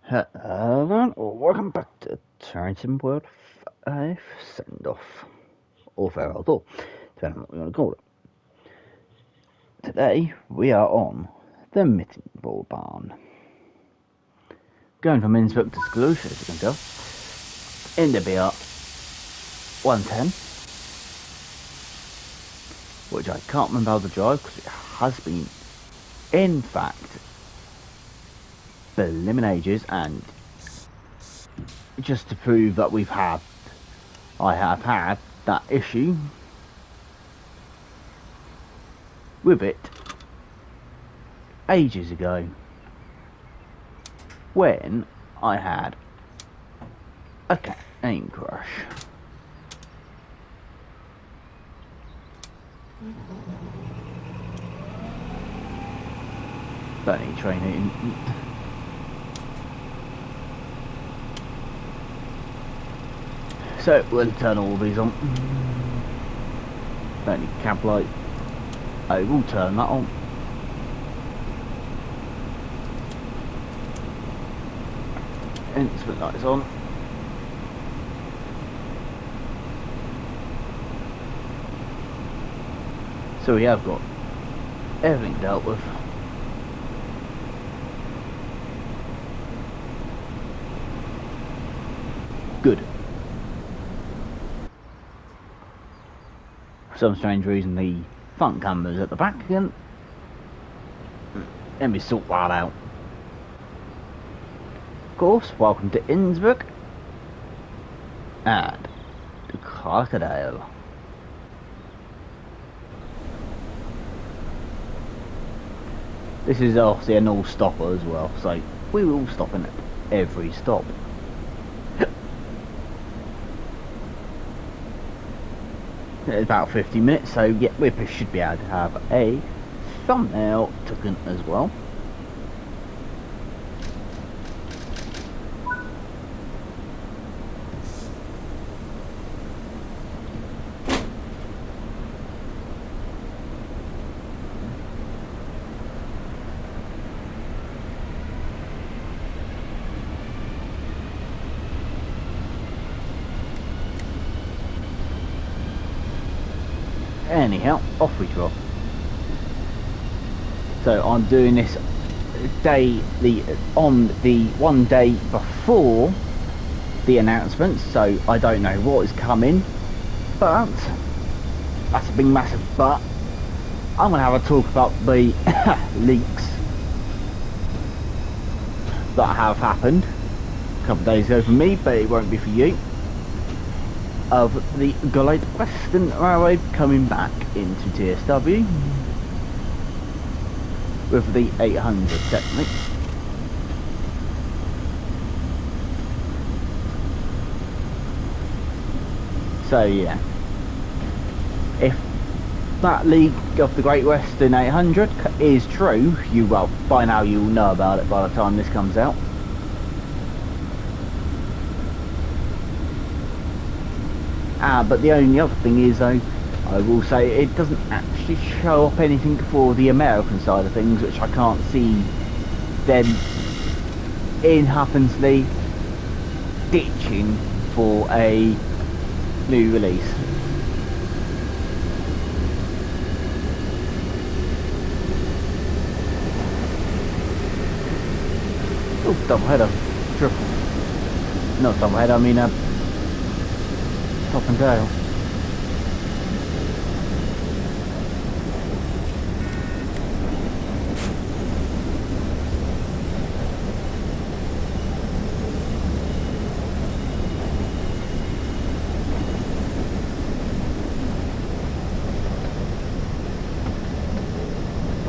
Hello, or welcome back to Mittenwaldbahn 5 send-off, or farewell tour, depending on what you want to call it. Today, we are on the Mittenwaldbahn. Going from Innsbruck to Sklush, as you can tell, in the BR 110, which I can't remember how to drive because it has been, in fact, blimmin' ages, and just to prove that I have had that issue with it ages ago when I had a cane crash. Don't need training. So we'll turn all these on. Don't need cab light. I will turn that on. Instrument lights on. So we have got everything dealt with. Good. For some strange reason the front camera's at the back again. Let me sort that out. Of course, welcome to Innsbruck and the Crocodile. This is obviously a no stopper as well, so we will stop in at every stop. It's about 50 minutes, so yeah, we should be able to have a thumbnail taken as well. Anyhow, off we drop. So I'm doing this on the one day before the announcement, so I don't know what is coming, but that's a big massive but. I'm gonna have a talk about the leaks that have happened a couple of days ago for me, but it won't be for you, of the Great Western Railway coming back into TSW with the 800 technique. So yeah, if that leak of the Great Western 800 is true, by now you'll know about it by the time this comes out. But the only other thing is, though, I will say it doesn't actually show up anything for the American side of things, which I can't see them in Happensley ditching for a new release. Oh, double header. Triple. Not double header, I mean top and tail.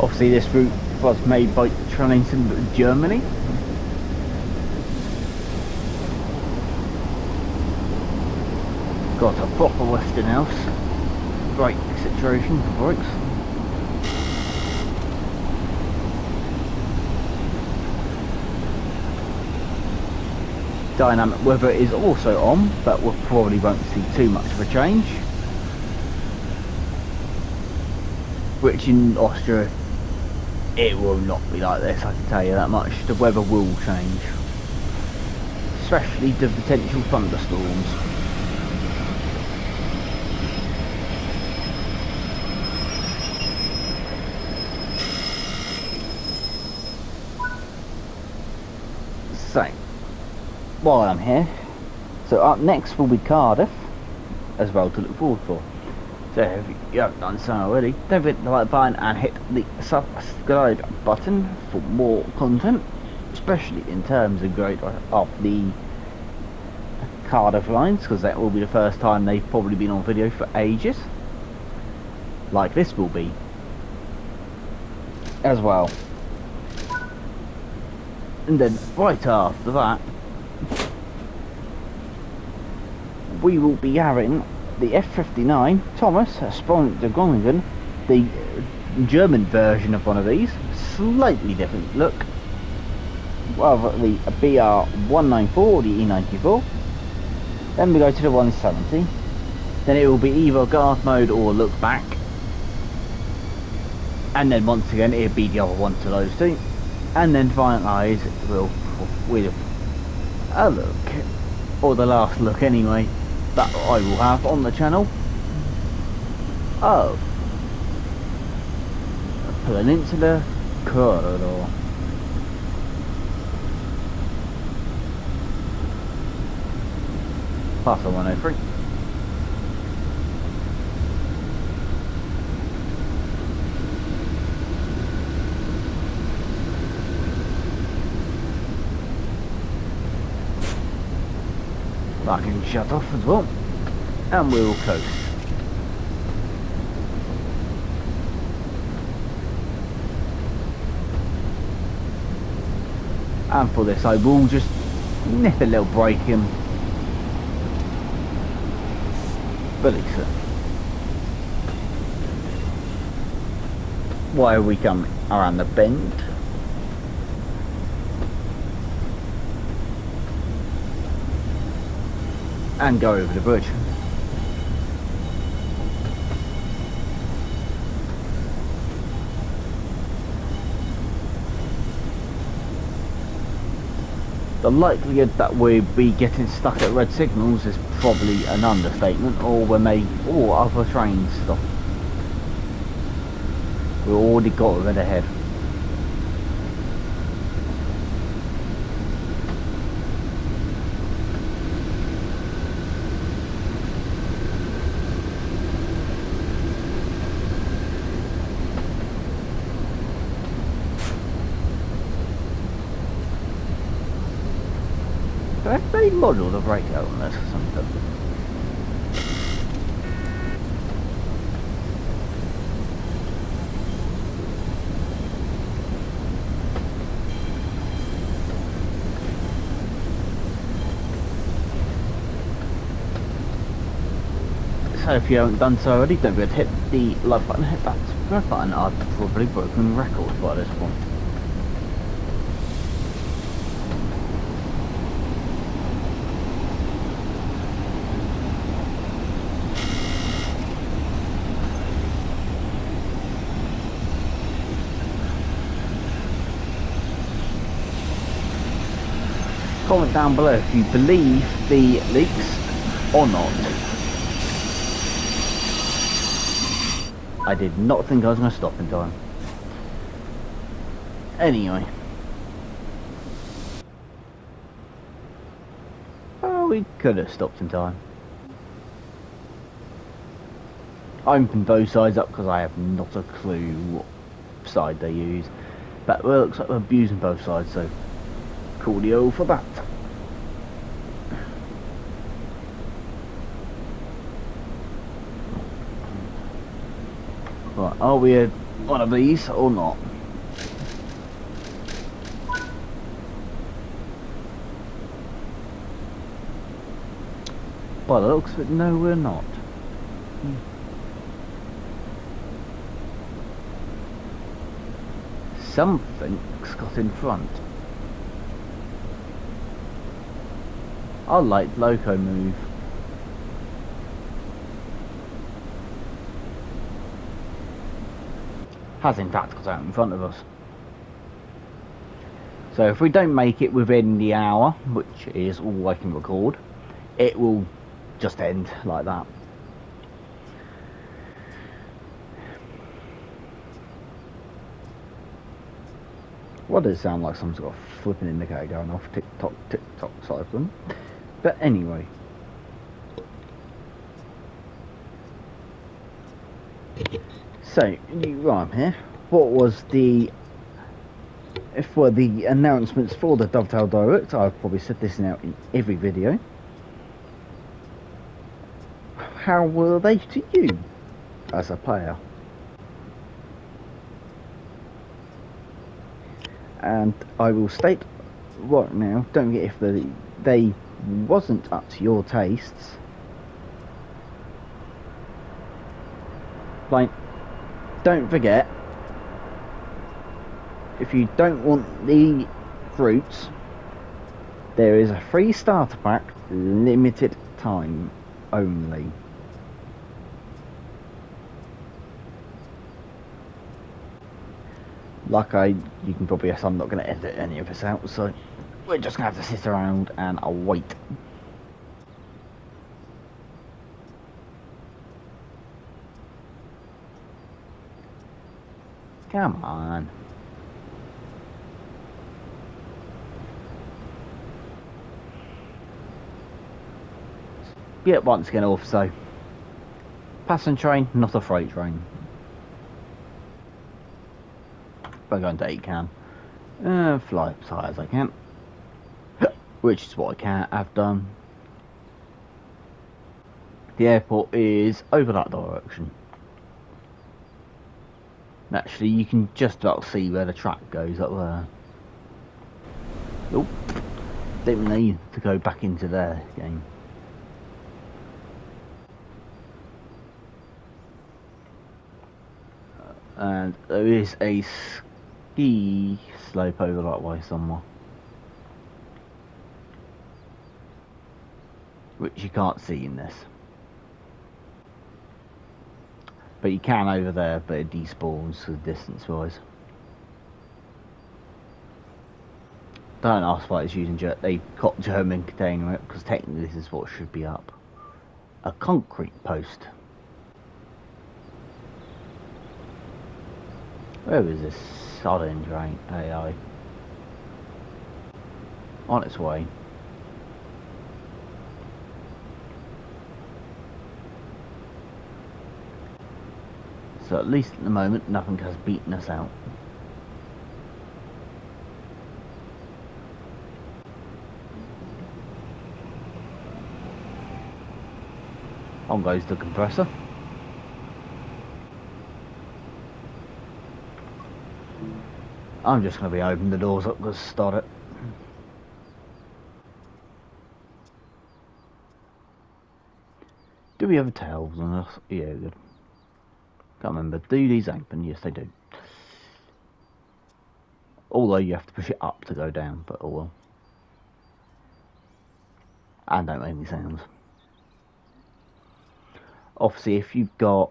Obviously this route was made by Trainington, Germany. Got a proper Western house. Great situation for brakes. Dynamic weather is also on, but we probably won't see too much of a change. Which in Austria, it will not be like this, I can tell you that much. The weather will change. especially the potential thunderstorms. So, while I'm here, so up next will be Cardiff, as well to look forward for. So if you haven't done so already, don't forget the like button and hit the subscribe button for more content, especially in terms of the Cardiff lines, because that will be the first time they've probably been on video for ages, like this will be as well. And then right after that, we will be having the F-59 Thomas Spont de Groningen, the German version of one of these, slightly different look. Well, the BR-194, the E94. Then we go to the 170. Then it will be either guard mode or look back. And then once again it'll be the other one to those two. And then finalise with a look, or the last look anyway, that I will have on the channel of Peninsula Corridor. Pass on 103. I can shut off as well, and we'll coast. And for this I will just nip a little break in, release it. Why we come around the bend. And go over the bridge. The likelihood that we'll be getting stuck at red signals is probably an understatement, or when other trains stop. We've already got red ahead. Have they modelled a breakout on this or something? So if you haven't done so already, don't forget to hit the like button, hit that subscribe button. I've probably broken records by this point. Comment down below if you believe the leaks or not. I did not think I was going to stop in time. Anyway. Oh, we could have stopped in time. I opened both sides up because I have not a clue what side they use. But well, it looks like we're abusing both sides, so coolio for that. Right, are we at one of these or not? By the looks of it, no we're not. Something's got in front. I like loco move. Has in fact got out in front of us. So if we don't make it within the hour, which is all I can record, it will just end like that. What does it sound like? Some sort of flipping indicator going off, tick tock cycling. But anyway, so right here, what was the for the announcements for the Dovetail Direct? I've probably said this now in every video. How were they to you as a player? And I will state right now, don't get if they wasn't up to your tastes. Like, don't forget, if you don't want the fruits, there is a free starter pack, limited time only. Like you can probably guess, I'm not going to edit any of this out, so we're just going to have to sit around and I'll wait. Come on. Yeah, once again also, passenger train, not a freight train. I'm going to 8 fly as high as I can, which is what I can have done. The airport is over that direction. Actually, you can just about see where the track goes up there. Nope, didn't need to go back into their game. And there is a ski slope over that way somewhere, which you can't see in this, but you can over there, but it despawns distance wise. Don't ask why it's using they got German container it, because technically this is what should be up. A concrete post. Where is this sodding drain AI? On its way. So at least at the moment nothing has beaten us out. On goes the compressor. I'm just going to be opening the doors up to start it. Do we have tails on us? Yeah, good. Can't remember. Do these open? Yes, they do. Although you have to push it up to go down, but oh well. And don't make any sounds. Obviously, if you've got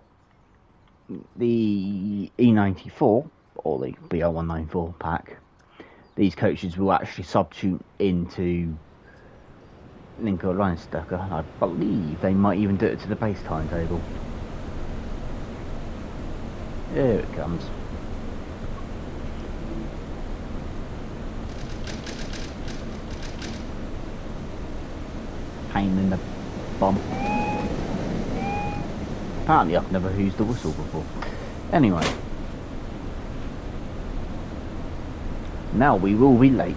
the E94 or the BR194 pack, these coaches will actually substitute into Lincoln Line Stacker. I believe they might even do it to the base timetable. Here it comes. Pain in the bum. Apparently I've never used the whistle before. Anyway. Now we will be late.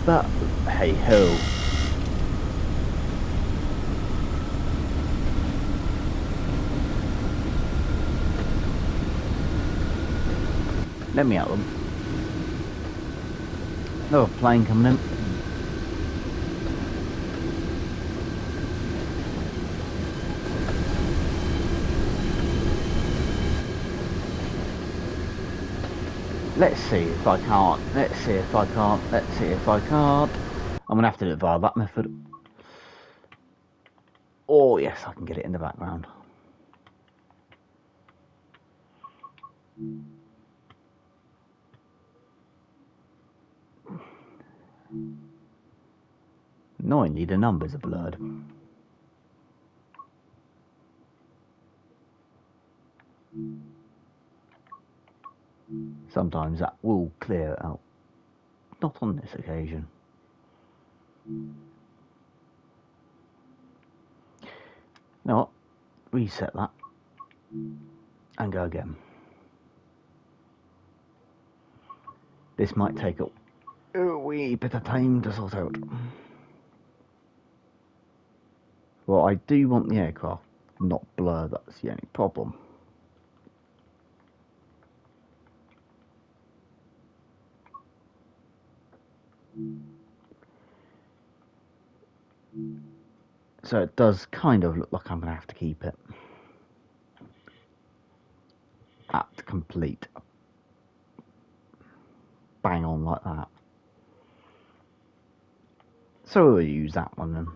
But hey ho. Let me out them. Another plane coming in. Let's see if I can't. Let's see if I can't. Let's see if I can't. I'm going to have to do it via that method. Oh, yes, I can get it in the background. Annoyingly, the numbers are blurred. Sometimes that will clear it out. Not on this occasion. You know what? Reset that. And go again. This might take a wee bit of time to sort out. Well, I do want the aircraft not blurred, that's the only problem. So it does kind of look like I'm going to have to keep it at complete. Bang on like that. So we'll use that one then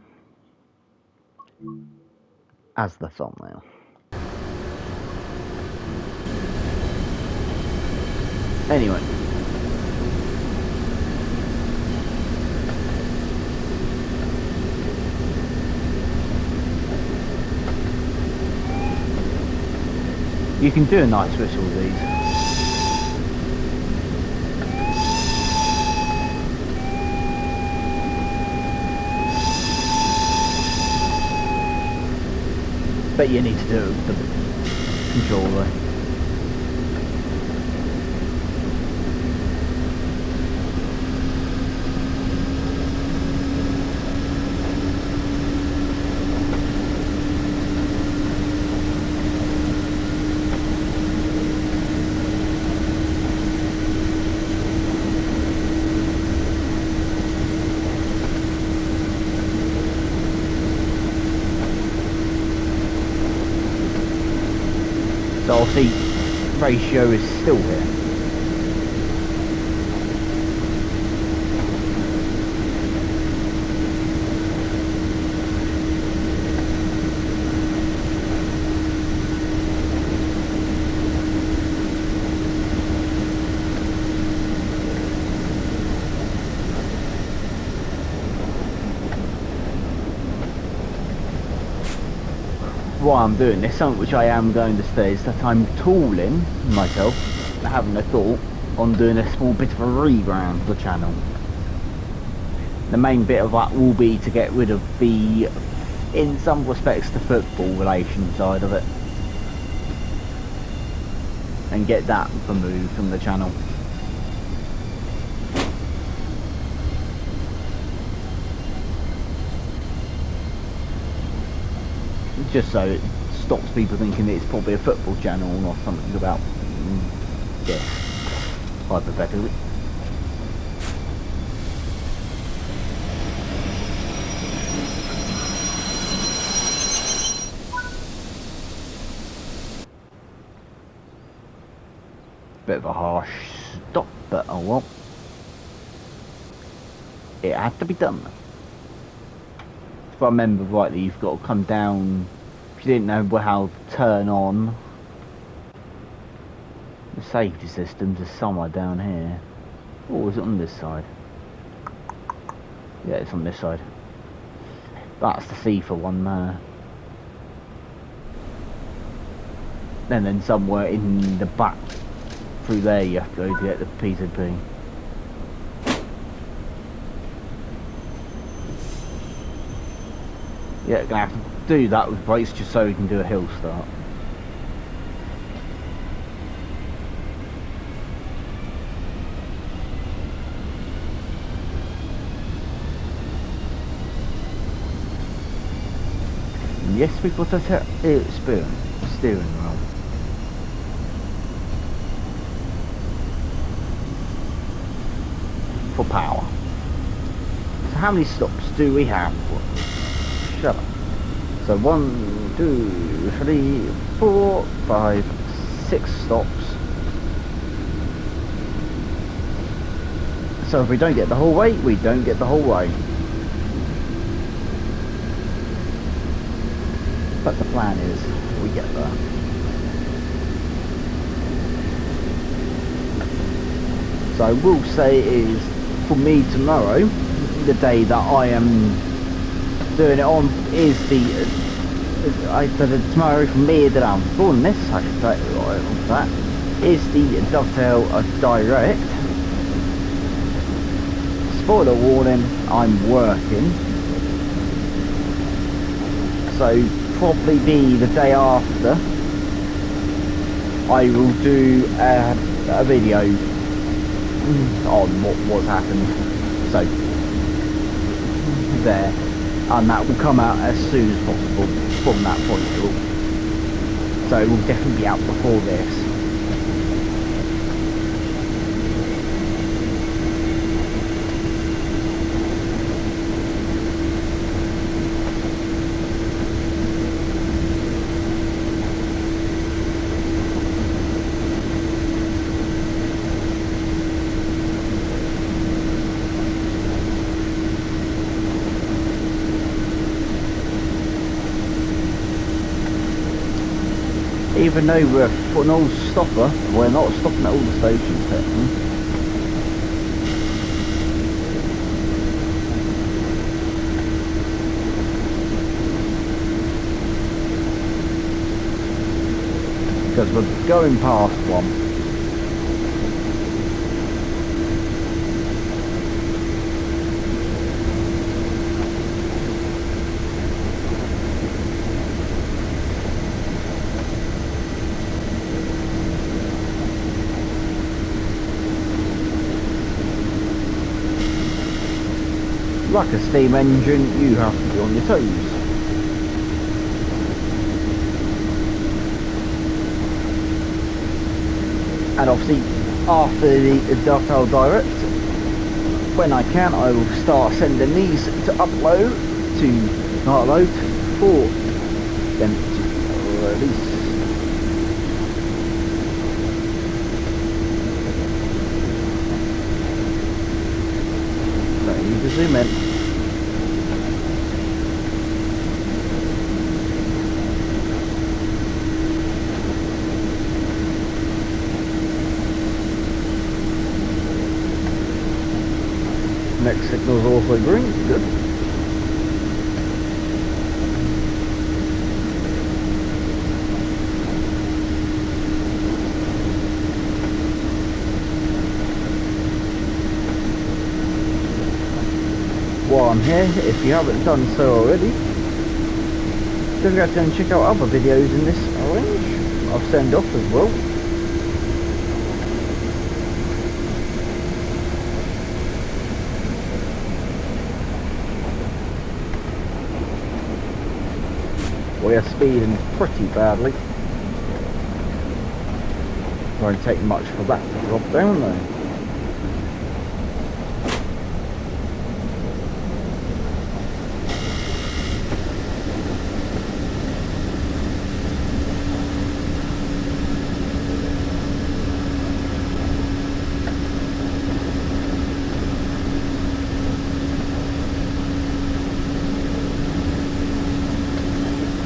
as the thumbnail. Anyway. You can do a nice whistle with these. But you need to do it with the controller. So I'll see ratio is still here. Why I'm doing this, something which I am going to say, is that I'm tooling myself, having a thought on doing a small bit of a rebrand for the channel. The main bit of that will be to get rid of the, in some respects, the football relation side of it, and get that removed from the channel. Just so it stops people thinking that it's probably a football channel and not something about, yeah, hypothetically. Bit of a harsh stop, but oh well. It had to be done. If I remember rightly, you've got to come down. If you didn't know how to turn on the safety systems, is somewhere down here. Or is it on this side? Yeah, it's on this side. That's the FIFA one there. And then somewhere in the back through there you have to go to get the PCP. Yeah, gonna have to do that with brakes just so we can do a hill start. And yes, we've got a steering wheel. For power. So how many stops do we have? Shut up. So 1, 2, 3, 4, 5, 6 stops. So if we don't get the whole way, we don't get the whole way. But the plan is, we get there. So I will say is, for me tomorrow, the day that I am doing it on, is tomorrow for me that I'm recording this, I should say that, is the Dovetail Direct. Spoiler warning, I'm working. So probably be the day after I will do a video on what's happened. So there, and that will come out as soon as possible from that point of view. So it will definitely be out before this. Even though we're putting all stopper, we're not stopping at all the stations technically. Because we're going past one. Like a steam engine, you have to be on your toes. And obviously, after the Dovetail Direct, when I can, I will start sending these to upload for them to release. Don't need to zoom in. Next signal is also green, good. While I'm here, if you haven't done so already, don't forget to check out other videos in this range. I'll send off as well. We are speeding pretty badly. Won't take much for that to drop down though.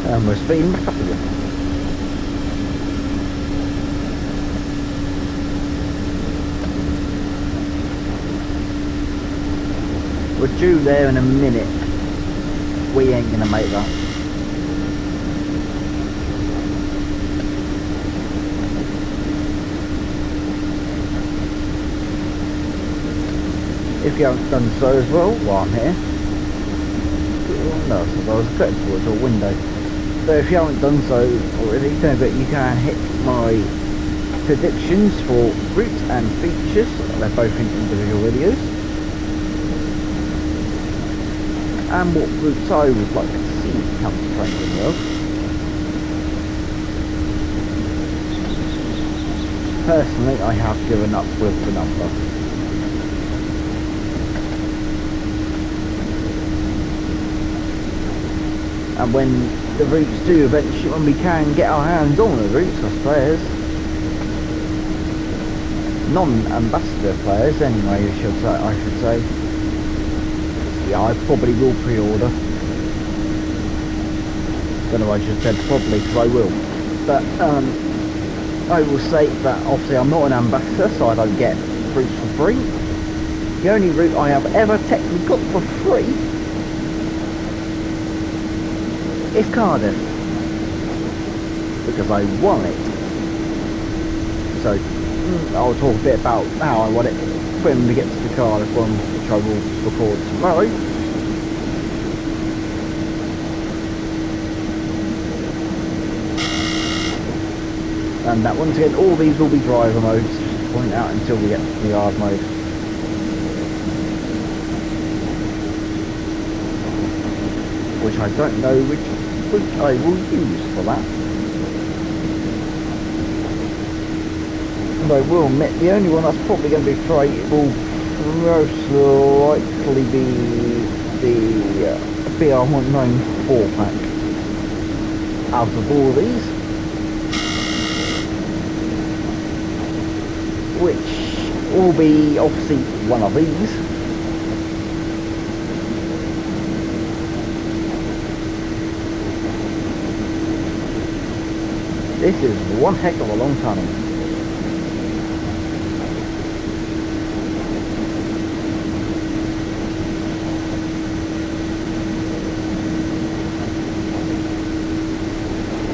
And we're speeding back up again. We're due there in a minute. We ain't gonna make that. If you haven't done so as well, while I'm here. No, so I was cutting towards a window. So if you haven't done so already, don't forget you can hit my predictions for routes and features. They're both in individual videos. And what routes I would like to see come to Franklin World. Personally, I have given up with the number. And when the routes do eventually, when we can get our hands on the routes, I suppose, non-ambassador players anyway, I should say. Yeah, I probably will pre-order. Don't know why I should have said probably, because I will. But I will say that obviously I'm not an ambassador, so I don't get routes for free. The only route I have ever technically got for free is Cardiff, because I won it. So I'll talk a bit about how I won it when we get to the Cardiff one, which I will record tomorrow. And that once again, all these will be driver modes, just to point out, until we get to the hard mode. Which I don't know which I will use for that. And I will admit, the only one that's probably going to be free will most likely be the BR194 pack. Out of all these, which will be obviously one of these. This is one heck of a long tunnel.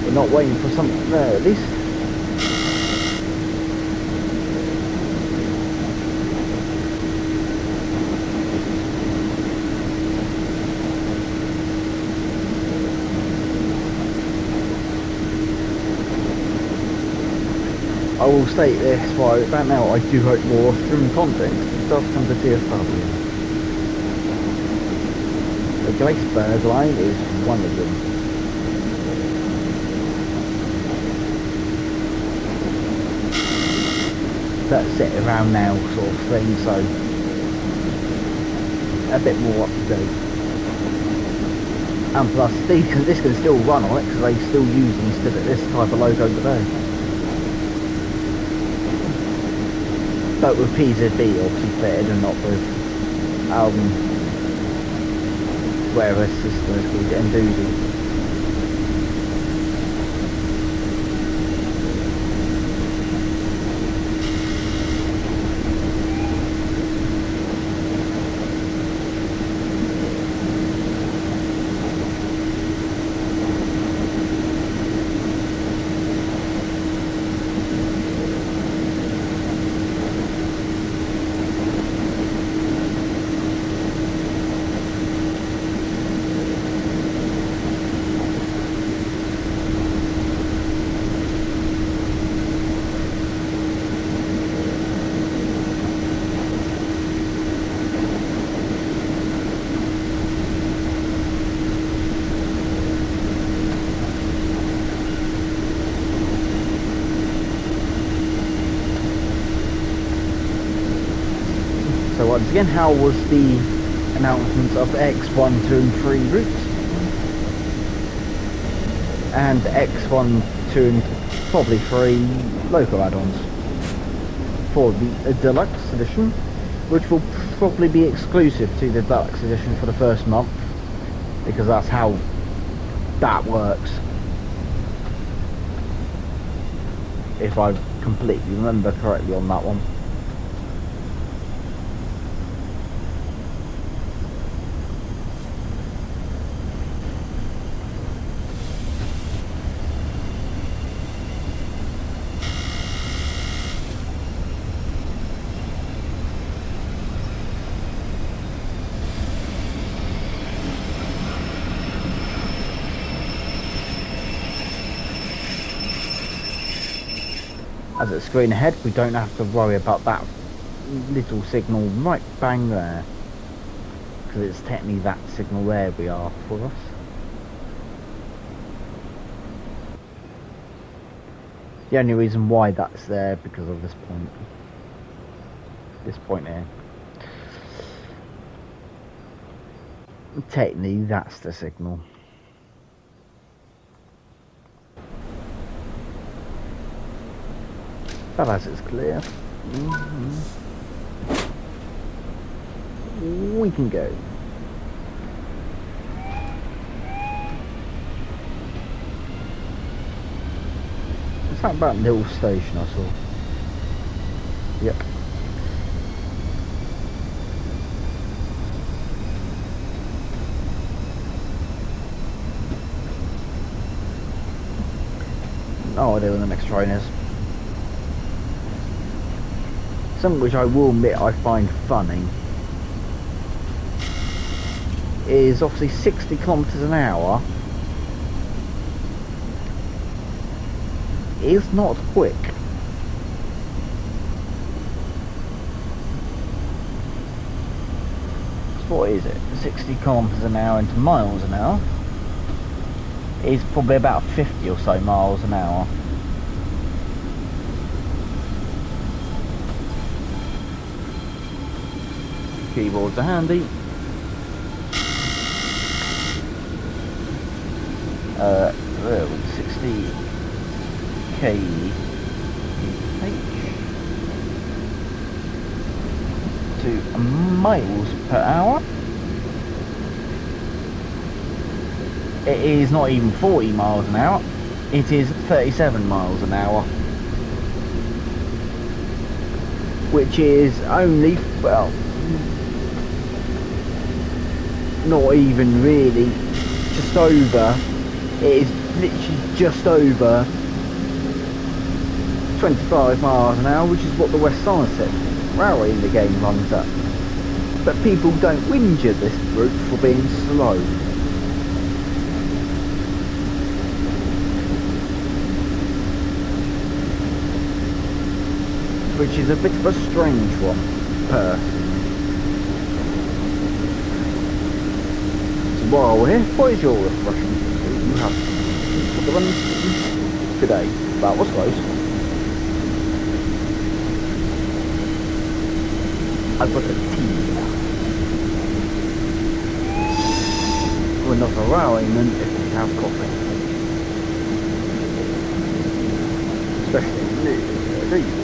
We're not waiting for something there at least. I will state this right about now, I do hope more stream content does come to DFW. The Glaceberg line is one of them. That's it around now sort of thing, so a bit more up to date. And plus this can still run on it because they still use this type of logo today. But with PZB obviously fitted and not with whatever system is called, Enduzi. So once again, how was the announcements of X1, 2 and 3 routes? And X1, 2 and probably 3 local add-ons for the Deluxe Edition, which will probably be exclusive to the Deluxe Edition for the first month, because that's how that works. If I completely remember correctly on that one. As it's screen ahead, we don't have to worry about that little signal right bang there, because it's technically that signal there we are for us. The only reason why that's there because of this point here. Technically that's the signal. But as it's clear, We can go. Is that about little station I saw? Yep. No idea when the next train is. Something which I will admit I find funny is obviously 60 kilometers an hour is not quick. So what is it? 60 kilometers an hour into miles an hour is probably about 50 or so miles an hour. Keyboards are handy. 60 kph to miles per hour. It is not even 40 miles an hour. It is 37 miles an hour, which is only, well, not even really, just over. It is literally just over 25 miles an hour, which is what the West Somerset Railway in the game runs at. But people don't whinge at this route for being slow. Which is a bit of a strange one, personally. So while we're here, what is your refreshing you have for the run today? That was close. I've got a tea. We're not a railwayman if we have coffee. Especially these.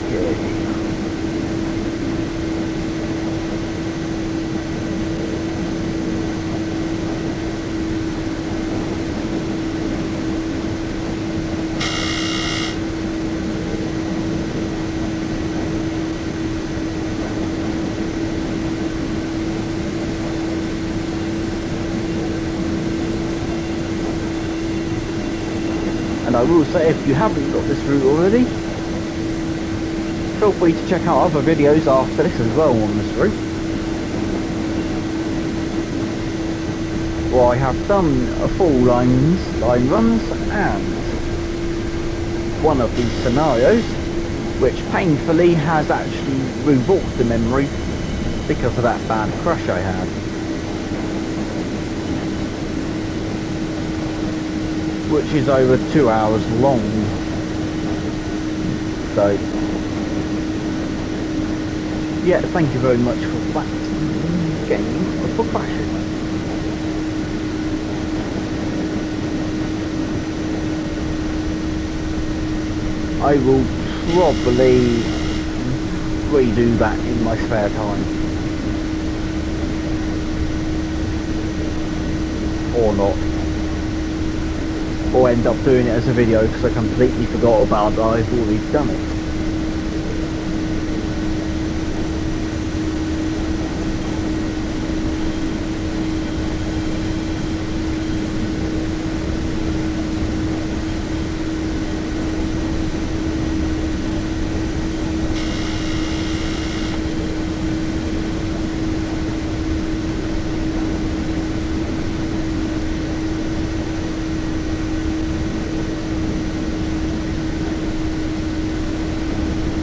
And I will say, if you haven't got this route already, feel free to check out other videos after this as well on this route. Well, I have done a full line runs and one of these scenarios, which painfully has actually revoked the memory because of that bad crash I had. Which is over 2 hours long. So, yeah, thank you very much for that game of crashing. I will probably redo that in my spare time. Or not. Or end up doing it as a video because I completely forgot about that I've already done it.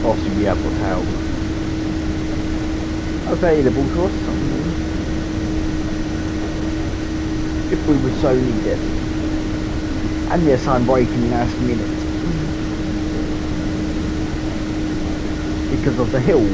Possibly able to help. Available to us if we would so need it. And yes, I'm braking last minute because of the hill.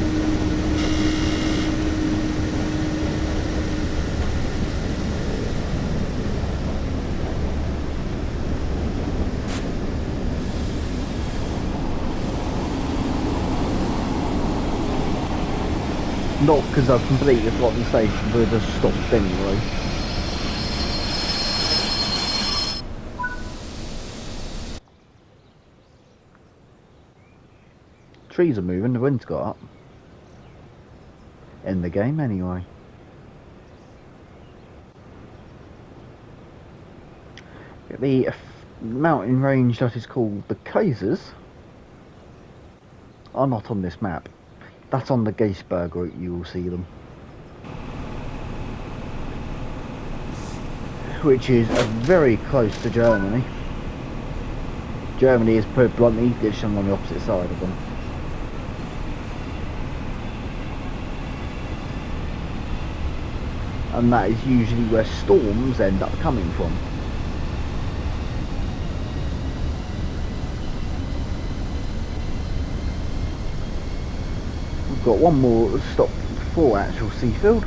Not because I've completely forgotten the station, but it just stopped anyway. Trees are moving, the wind's got up. In the game anyway. The mountain range that is called the Kaisers are not on this map. That's on the Geisberg route, you will see them. Which is very close to Germany. Germany is, put bluntly, literally on the opposite side of them. And that is usually where storms end up coming from. We've got one more stop before actual Seafield.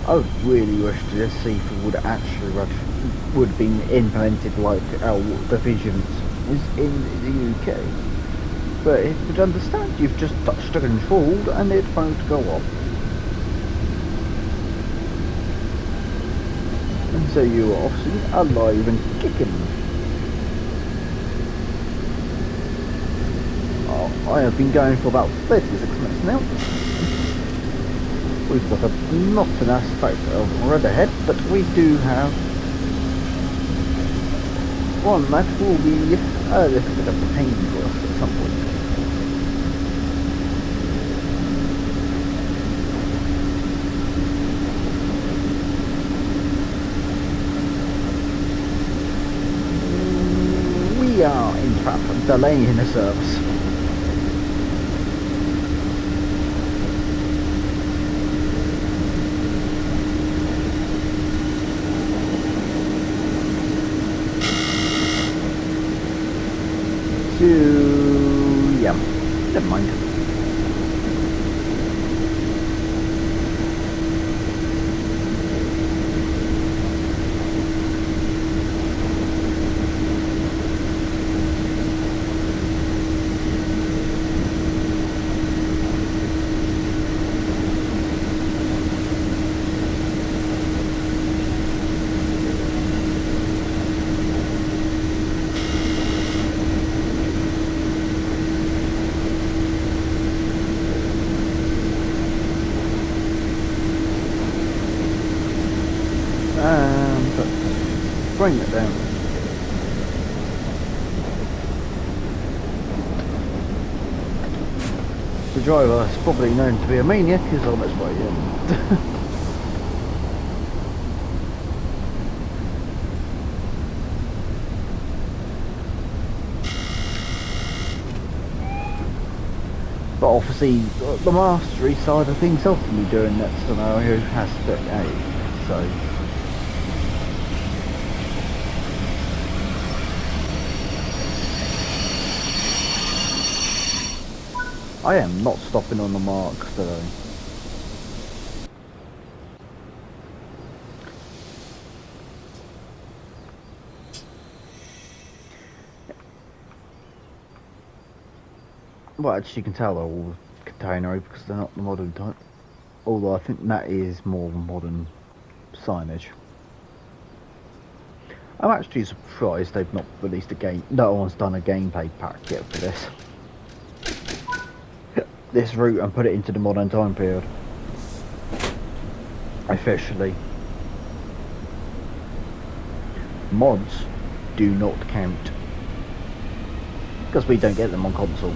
I really wish this Seafield would actually would have been implemented like our divisions is in the UK. But if you would understand, you've just touched the control and it won't go off. And so you are obviously alive and kicking. Oh, I have been going for about 36 minutes now. We've got not an aspect of red ahead, but we do have one that will be a little bit of a pain for us at some point. We are in fact delaying the service. Yeah, never mind. But bring it down. The driver is probably known to be a maniac, is on its way in. But obviously, the mastery side of things ultimately during that scenario has to aid, so. I am not stopping on the marks today. Well, as you can tell, they're all container because they're not the modern type. Although I think that is more modern signage. I'm actually surprised they've not released a game. No one's done a gameplay pack yet for this route and put it into the modern time period. Officially. Mods do not count. Because we don't get them on console.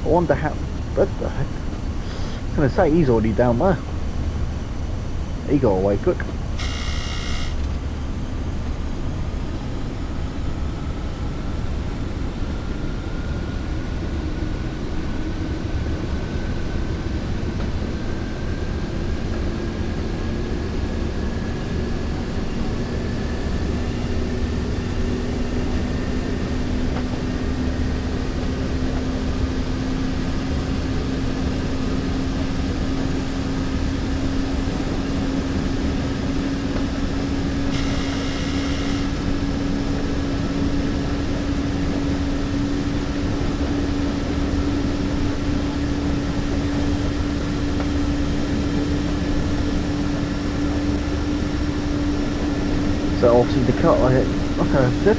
I wonder how. What the heck? I was gonna say he's already down there. He got away quick. obviously the car, like I said,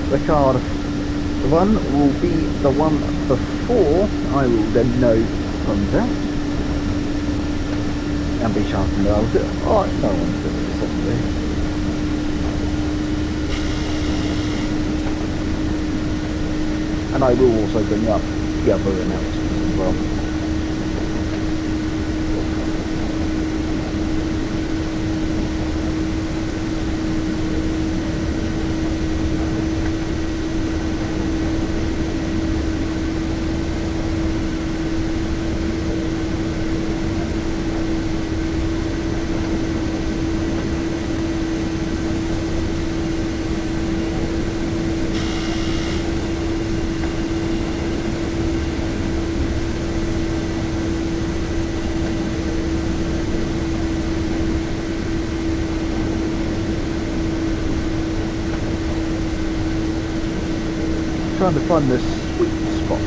the car, the one will be the one before I will then know comes out and be sharpened out. Oh, no one's doing this obviously. And I will also bring up the other announcements as well. Trying to find the sweet spot.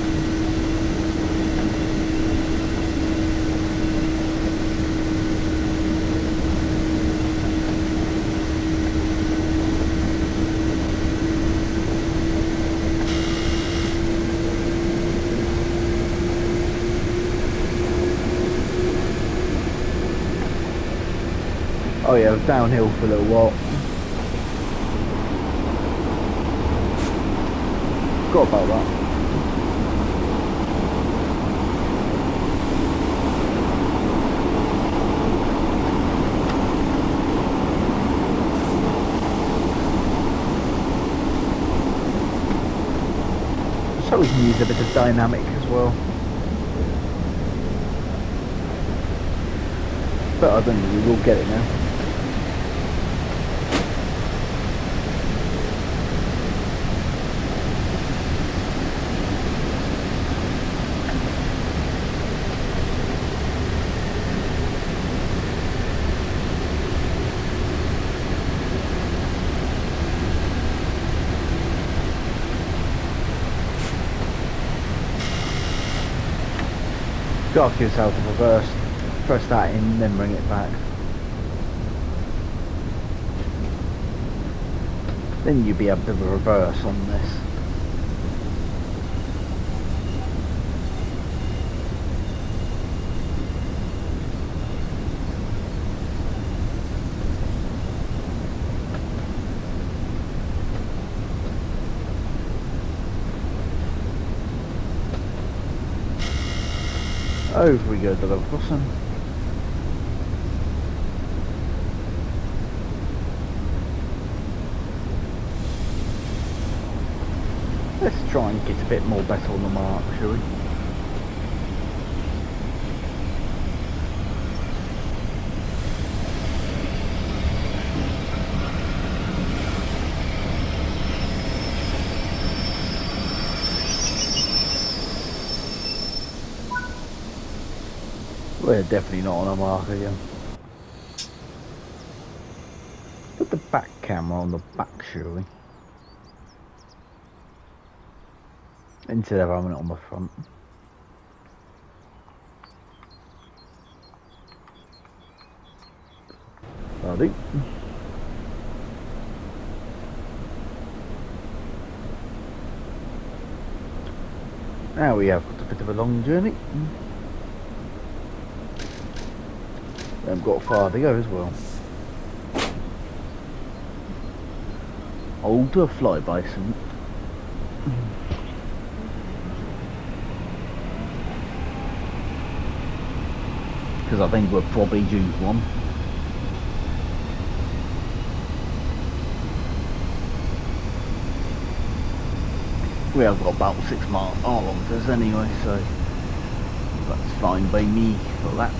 Oh yeah, I was downhill for a little while. Forgot about that. So we can use a bit of dynamic as well. But I don't think we will get it now. Gotta give yourself a reverse. Press that in, then bring it back. Then you'll be able to reverse on this. Over we go to the crossing. Let's try and get a bit more better on the mark, shall we? We're definitely not on a mark again. Put the back camera on the back, shall we? Instead of having it on the front. That'll do. Now we have got a bit of a long journey. Then got far to go as well. Older fly bison. Because I think we'll probably use one. We have got about 6 kilometers anyway, so that's fine by me for that.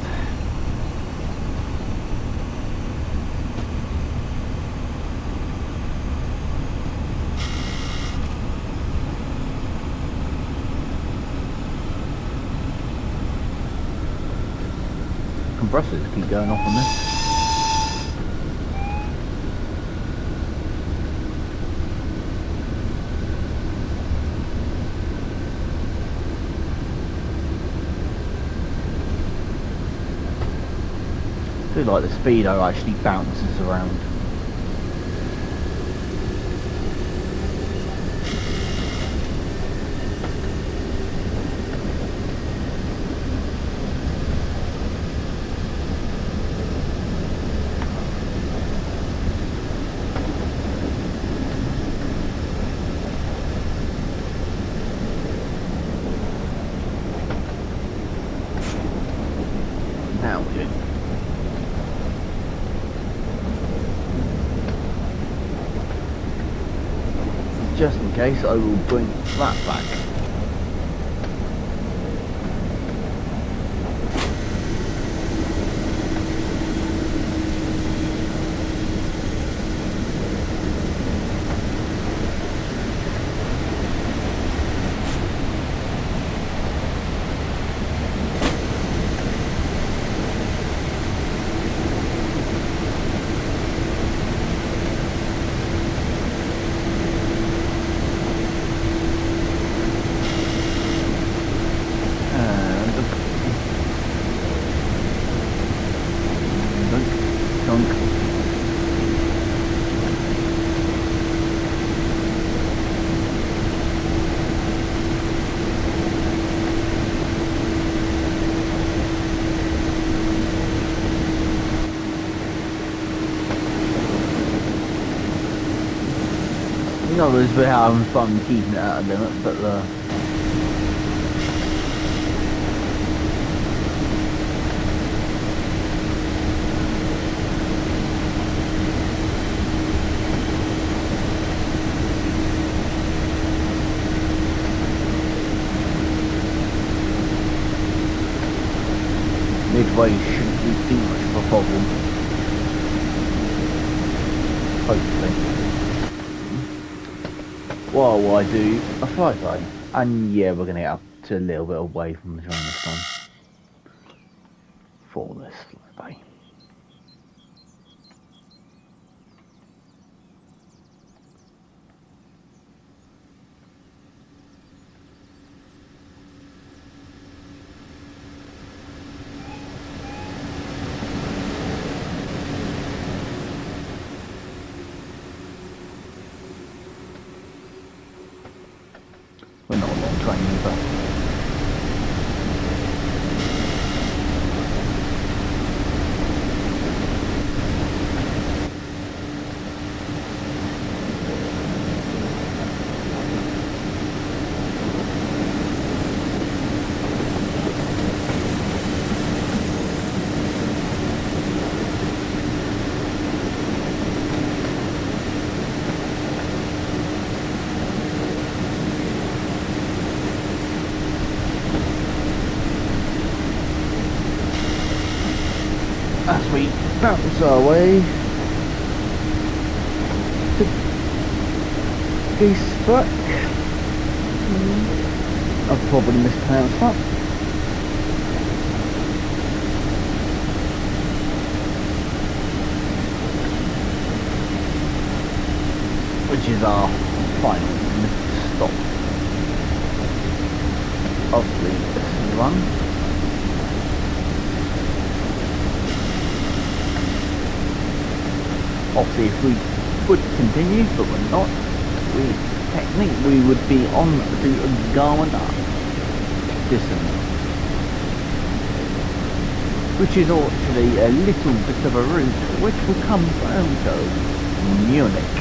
Compressors keep going off on this. I feel like the speedo actually bounces around. case, I will bring that back. No, we're having fun keeping it at a limit, but midway shouldn't be too much of a problem. Hopefully. While I do a flyby, and yeah, we're gonna get up to a little bit away from the train this time for this flyby. We're not a long train either. As we bounce our way to Geese Black. I've probably mispronounced that. Which is our final stop of the run. Obviously, if we would continue, but we're not, we would be on to Garwanda distance, which is actually a little bit of a route which will come down to Munich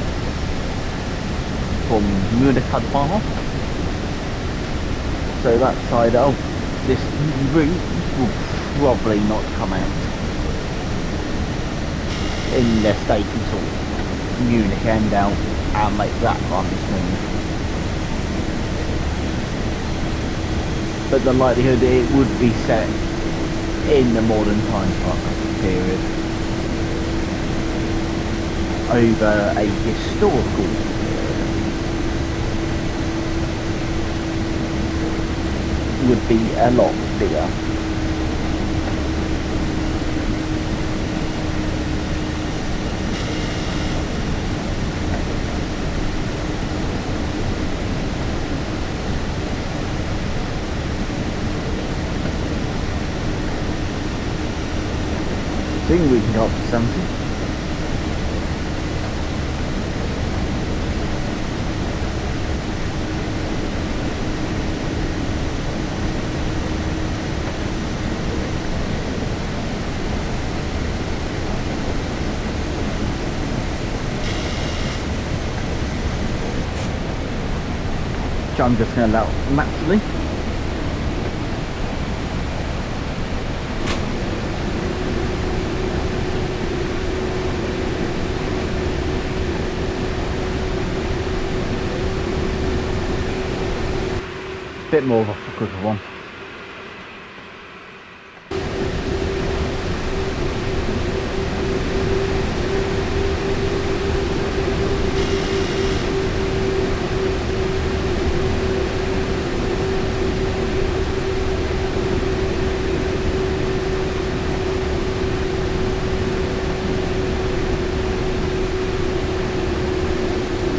from Mittenwaldbahn. So that side of this route will probably not come out in the state and sort of Munich end out and make that run smooth. But the likelihood it would be set in the modern time period over a historical period would be a lot bigger. I think we can go up to 70. Which I'm just going to allow naturally. Bit more of a quicker one.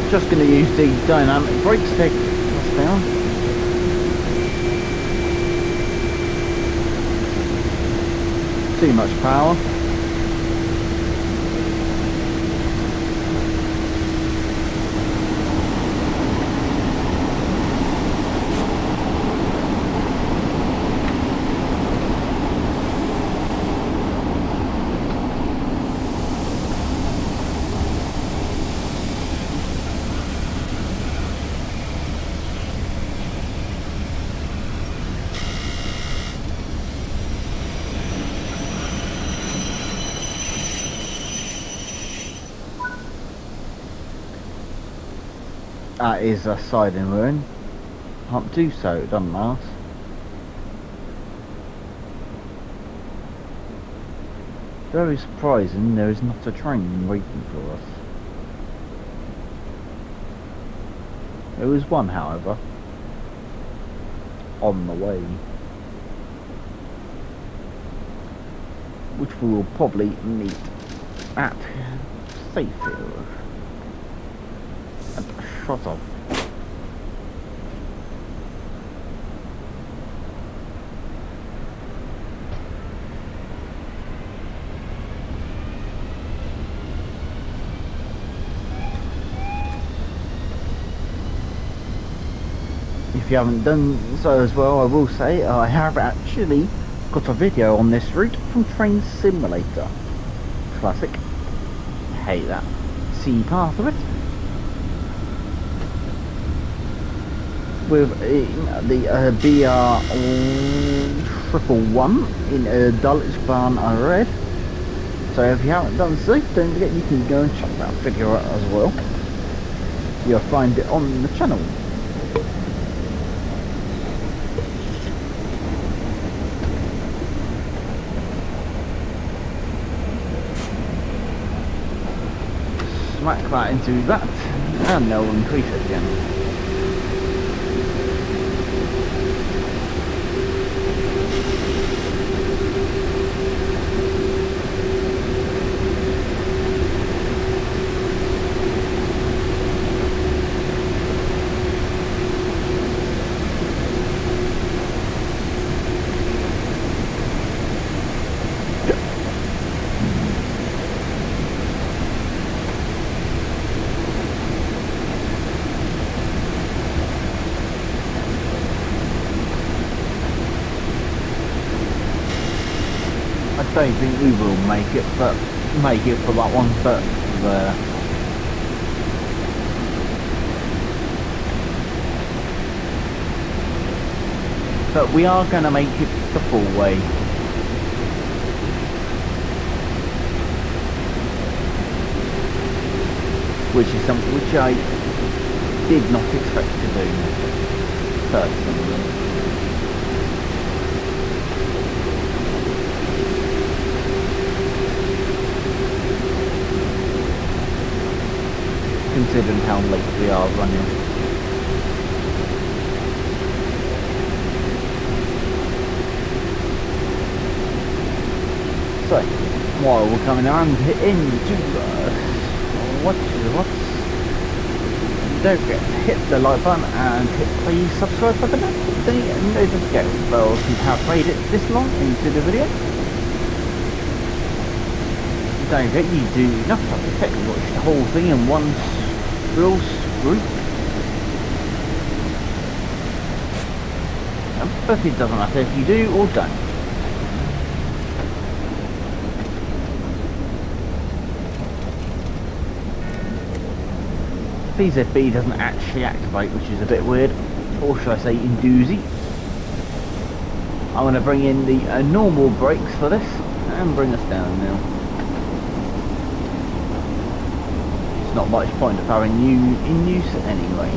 Just going to use the dynamic brakes to take us down. Too much power. That is a siding ruin. Can't do so, it doesn't last. Very surprising there is not a train waiting for us. There is one, however, on the way, which we will probably meet at Sayfield. Shut off. If you haven't done so as well, I will say I have actually got a video on this route from Train Simulator. Classic. Hate that. See part of it. With the BR 111 in Mittenwaldbahn red. So if you haven't done so, don't forget you can go and check that video out as well. You'll find it on the channel. Smack that into that, and they'll increase it again. I don't think we will make it for that one, but we are going to make it the full way. Which is something which I did not expect to do, personally. Considering how late we are running. So, while we're coming around into don't forget to hit the like button and hit the subscribe button and hit the notification bell if you have made it this long into the video. Don't forget you do not have to pick and watch the whole thing in one real swoop. But it doesn't matter if you do or don't. PZB doesn't actually activate, which is a bit weird, or should I say in doozy. I'm going to bring in the normal brakes for this and bring us down now. It's not much point of having you in use anyway.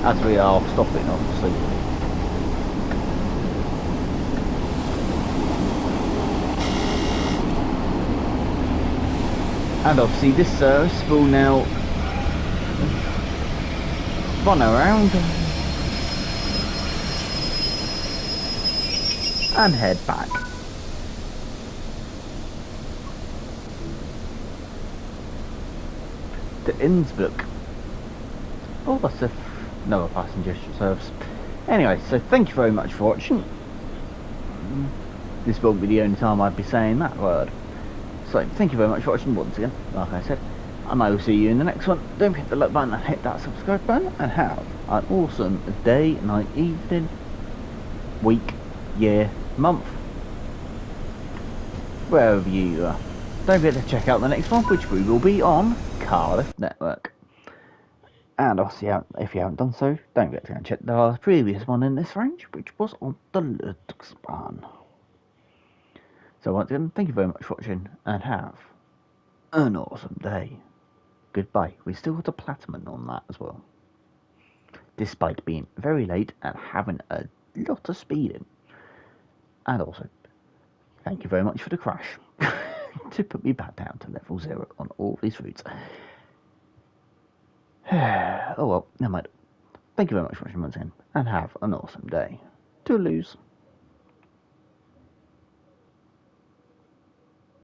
as we are stopping, obviously. And obviously this service will now run around and head back. To Innsbruck. Oh, that's another passenger service. Anyway, so thank you very much for watching. This won't be the only time I'd be saying that word. So, thank you very much for watching once again, like I said. And I will see you in the next one. Don't forget the like button and hit that subscribe button. And have an awesome day, night, evening, week, year, month. Wherever you are. Don't forget to check out the next one, which we will be on Cardiff Network. And also, if you haven't done so, don't forget to go and check the previous one in this range, which was on the Mittenwaldbahn. So once again, thank you very much for watching, and have an awesome day. Goodbye. We still got a platinum on that as well, despite being very late and having a lot of speeding. And also, thank you very much for the crash to put me back down to level 0 on all these routes. Oh well, never mind. Thank you very much for watching once again, and have an awesome day. Toodaloos.